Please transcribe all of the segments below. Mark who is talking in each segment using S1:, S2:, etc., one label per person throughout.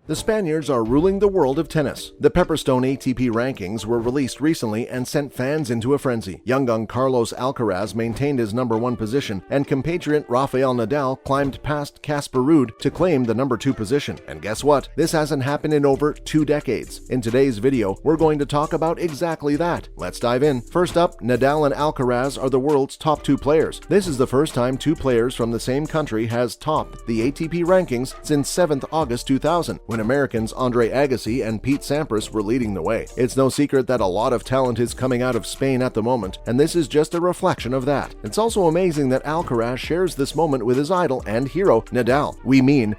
S1: The Spaniards are ruling the world of tennis. The Pepperstone ATP Rankings were released recently and sent fans into a frenzy. Young Carlos Alcaraz maintained his #1 position, and compatriot Rafael Nadal climbed past Casper Ruud to claim the #2 position. And guess what? This hasn't happened in over 2 decades. In today's video, we're going to talk about exactly that. Let's dive in. First up, Nadal and Alcaraz are the world's top 2 players. This is the first time 2 players from the same country has topped the ATP Rankings since 7th August 2000. When Americans Andre Agassi and Pete Sampras were leading the way. It's no secret that a lot of talent is coming out of Spain at the moment, and this is just a reflection of that. It's also amazing that Alcaraz shares this moment with his idol and hero, Nadal.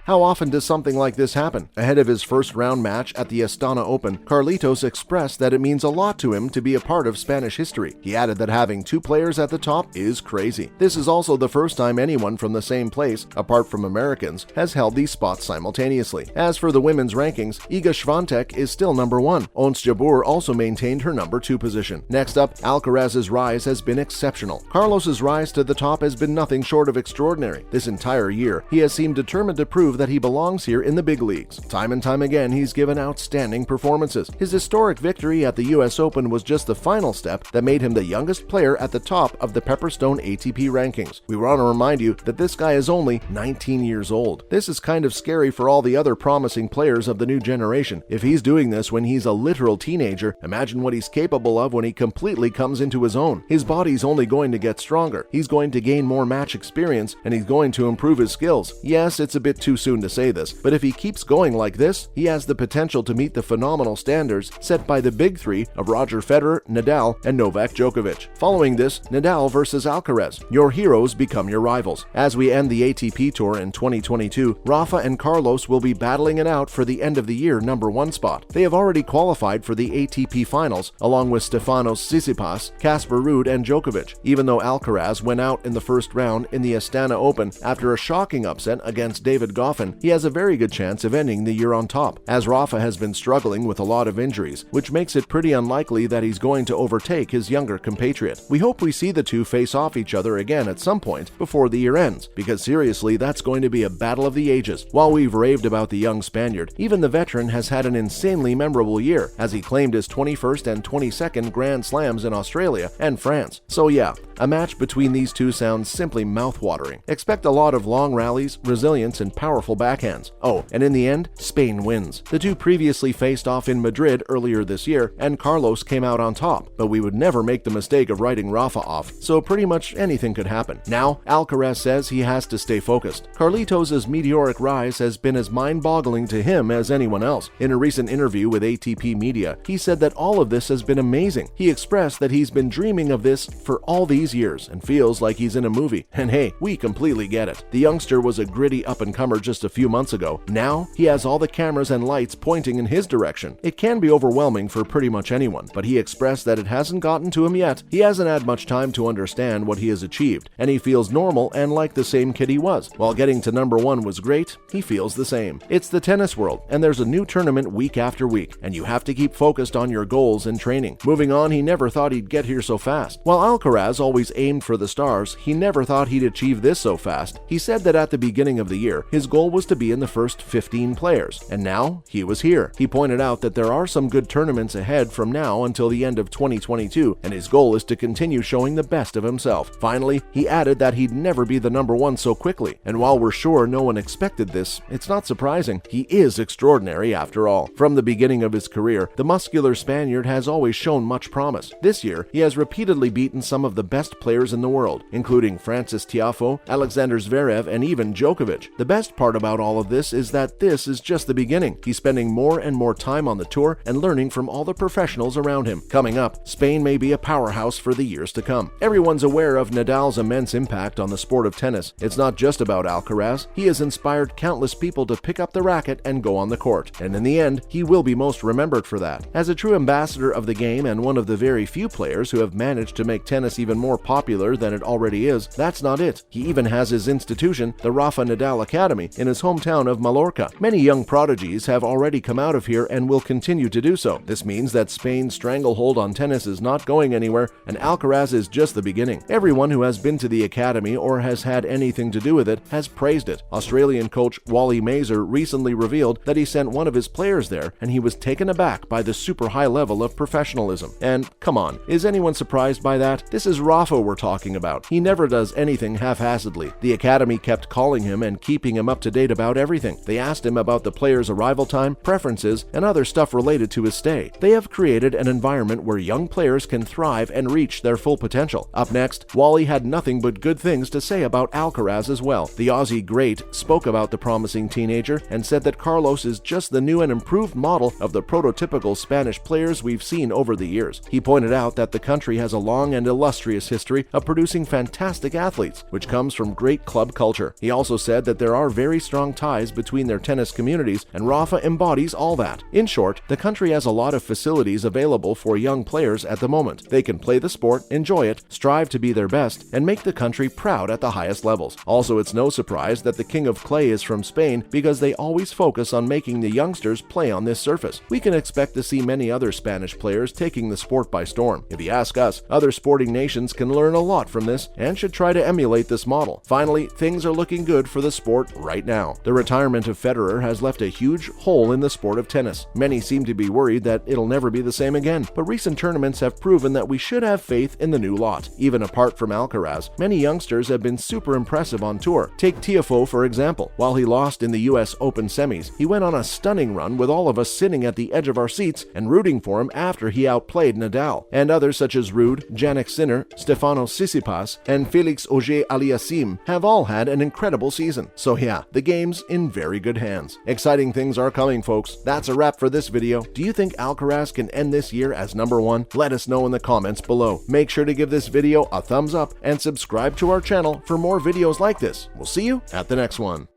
S1: How often does something like this happen? Ahead of his first round match at the Astana Open, Carlitos expressed that it means a lot to him to be a part of Spanish history. He added that having 2 players at the top is crazy. This is also the first time anyone from the same place, apart from Americans, has held these spots simultaneously. As for the women's rankings, Iga Swiatek is still #1. Ons Jabeur also maintained her #2 position. Next up, Alcaraz's rise has been exceptional. Carlos's rise to the top has been nothing short of extraordinary. This entire year, he has seemed determined to prove that he belongs here in the big leagues. Time and time again, he's given outstanding performances. His historic victory at the US Open was just the final step that made him the youngest player at the top of the Pepperstone ATP Rankings. We want to remind you that this guy is only 19 years old. This is kind of scary for all the other promising players of the new generation. If he's doing this when he's a literal teenager, imagine what he's capable of when he completely comes into his own. His body's only going to get stronger. He's going to gain more match experience, and he's going to improve his skills. Yes, it's a bit too soon to say this, but if he keeps going like this, he has the potential to meet the phenomenal standards set by the big 3 of Roger Federer, Nadal, and Novak Djokovic. Following this, Nadal versus Alcaraz. Your heroes become your rivals. As we end the ATP Tour in 2022, Rafa and Carlos will be battling it out for the end of the year #1 spot. They have already qualified for the ATP Finals, along with Stefanos, Tsitsipas, Casper Ruud, and Djokovic. Even though Alcaraz went out in the first round in the Astana Open after a shocking upset against David Goffin, he has a very good chance of ending the year on top, as Rafa has been struggling with a lot of injuries, which makes it pretty unlikely that he's going to overtake his younger compatriot. We hope we see the 2 face off each other again at some point before the year ends, because seriously, that's going to be a battle of the ages. While we've raved about the young Spaniard, even the veteran has had an insanely memorable year, as he claimed his 21st and 22nd Grand Slams in Australia and France. So yeah, a match between these 2 sounds simply mouth-watering. Expect a lot of long rallies, resilience, and powerful backhands. Oh, and in the end, Spain wins. The 2 previously faced off in Madrid earlier this year, and Carlos came out on top, but we would never make the mistake of writing Rafa off, so pretty much anything could happen. Now, Alcaraz says he has to stay focused. Carlitos' meteoric rise has been as mind-boggling to him as anyone else. In a recent interview with ATP Media, he said that all of this has been amazing. He expressed that he's been dreaming of this for all these years and feels like he's in a movie. And hey, we completely get it. The youngster was a gritty up-and-comer just a few months ago. Now, he has all the cameras and lights pointing in his direction. It can be overwhelming for pretty much anyone, but he expressed that it hasn't gotten to him yet. He hasn't had much time to understand what he has achieved, and he feels normal and like the same kid he was. While getting to #1 was great, he feels the same. It's the tennis world, and there's a new tournament week after week, and you have to keep focused on your goals and training. Moving on, he never thought he'd get here so fast. While Alcaraz always aimed for the stars, he never thought he'd achieve this so fast. He said that at the beginning of the year, his goal was to be in the first 15 players, and now he was here. He pointed out that there are some good tournaments ahead from now until the end of 2022, and his goal is to continue showing the best of himself. Finally, he added that he'd never be the #1 so quickly, and while we're sure no one expected this, it's not surprising. He is extraordinary after all. From the beginning of his career, the muscular Spaniard has always shown much promise. This year, he has repeatedly beaten some of the best players in the world, including Francis Tiafoe, Alexander Zverev, and even Djokovic. The best part about all of this is that this is just the beginning. He's spending more and more time on the tour and learning from all the professionals around him. Coming up, Spain may be a powerhouse for the years to come. Everyone's aware of Nadal's immense impact on the sport of tennis. It's not just about Alcaraz. He has inspired countless people to pick up the racket and go on the court, and in the end, he will be most remembered for that. As a true ambassador of the game and one of the very few players who have managed to make tennis even more popular than it already is, that's not it. He even has his institution, the Rafa Nadal Academy, in his hometown of Mallorca. Many young prodigies have already come out of here and will continue to do so. This means that Spain's stranglehold on tennis is not going anywhere, and Alcaraz is just the beginning. Everyone who has been to the academy or has had anything to do with it has praised it. Australian coach Wally Mazer recently revealed revealed that he sent one of his players there and he was taken aback by the super high level of professionalism. And come on, is anyone surprised by that? This is Rafa we're talking about. He never does anything half-assedly. The academy kept calling him and keeping him up to date about everything. They asked him about the player's arrival time, preferences, and other stuff related to his stay. They have created an environment where young players can thrive and reach their full potential. Up next, Wally had nothing but good things to say about Alcaraz as well. The Aussie great spoke about the promising teenager and said that Carlos is just the new and improved model of the prototypical Spanish players we've seen over the years. He pointed out that the country has a long and illustrious history of producing fantastic athletes, which comes from great club culture. He also said that there are very strong ties between their tennis communities, and Rafa embodies all that. In short, the country has a lot of facilities available for young players at the moment. They can play the sport, enjoy it, strive to be their best, and make the country proud at the highest levels. Also, it's no surprise that the King of Clay is from Spain because they always focus on making the youngsters play on this surface. We can expect to see many other Spanish players taking the sport by storm. If you ask us, other sporting nations can learn a lot from this and should try to emulate this model. Finally, things are looking good for the sport right now. The retirement of Federer has left a huge hole in the sport of tennis. Many seem to be worried that it'll never be the same again, but recent tournaments have proven that we should have faith in the new lot. Even apart from Alcaraz, many youngsters have been super impressive on tour. Take Tiafoe for example. While he lost in the US Open semis, he went on a stunning run with all of us sitting at the edge of our seats and rooting for him after he outplayed Nadal. And others such as Ruud, Jannik Sinner, Stefanos Tsitsipas, and Felix Auger-Aliassime have all had an incredible season. So yeah, the game's in very good hands. Exciting things are coming, folks. That's a wrap for this video. Do you think Alcaraz can end this year as #1? Let us know in the comments below. Make sure to give this video a thumbs up and subscribe to our channel for more videos like this. We'll see you at the next one.